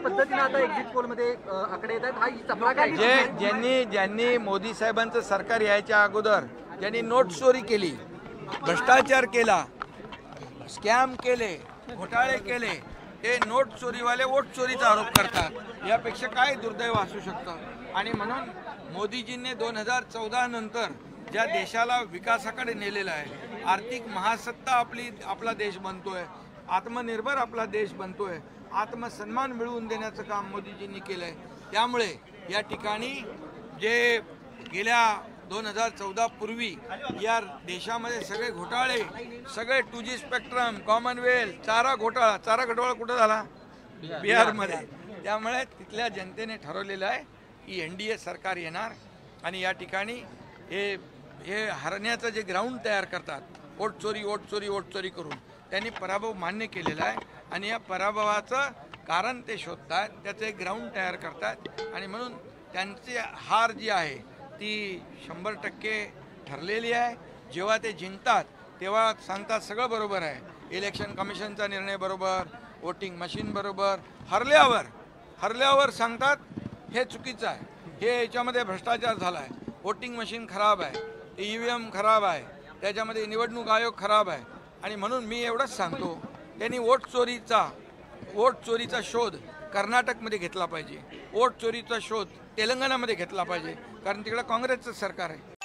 पद्धतीने आता exit poll मध्ये आकडे येत आहेत, हा चपला काय? ज्यांनी मोदी साहेबांचं सरकार यायच्या अगोदर ज्यांनी नोट चोरी केली, भ्रष्टाचार केला, स्कॅम केले, घोटाळे केले, ते नोट चोरीवाले वोट चोरीचा आरोप करतात। यापेक्षा काय दुर्दैव असू शकतं? आणि म्हणून मोदीजींनी 2014 नंतर ज्या देशाला विकासाकडे नेलेलं आहे, आर्थिक महासत्ता आपला देश बनतोय, आत्मनिर्भर आपला देश बनतोय, आत्मसन्मान मिळवून देण्याचं काम मोदीजींनी केलंय। त्यामुळे या ठिकाणी जे गेल्या 2014 पूर्वी या देशामध्ये सगळे घोटाळे, सगळे 2G स्पेक्ट्रम, कॉमनवेल्थ, चारा घोटाळा कुठं झाला? बिहारमध्ये। त्यामुळे तिथल्या जनतेने ठरवलेलं आहे की NDA सरकार येणार आणि या ठिकाणी हे हरण्याचं जे ग्राउंड तयार करतात, वोट चोरी करून त्यांनी पराभव मान्य केलेला आहे आणि या पराभवाचं कारण ते शोधतात, त्याचं एक ग्राउंड तयार करतात आणि म्हणून त्यांची हार जी आहे ती 100% ठरलेली आहे। जेव्हा ते जिंकतात तेव्हा सांगतात सगळं बरोबर आहे, इलेक्शन कमिशनचा निर्णय बरोबर, वोटिंग मशीन बरोबर, हरल्यावर सांगतात हे चुकीचं आहे, हे याच्यामध्ये भ्रष्टाचार झाला आहे, वोटिंग मशीन खराब आहे, EVM खराब आहे, त्याच्यामध्ये निवडणूक आयोग खराब आहे। आणि म्हणून मी एवढंच सांगतो, त्यांनी वोट चोरीचा शोध कर्नाटकमध्ये घेतला पाहिजे, वोट चोरीचा शोध तेलंगणामध्ये घेतला पाहिजे, कारण तिकडे काँग्रेसचं सरकार आहे।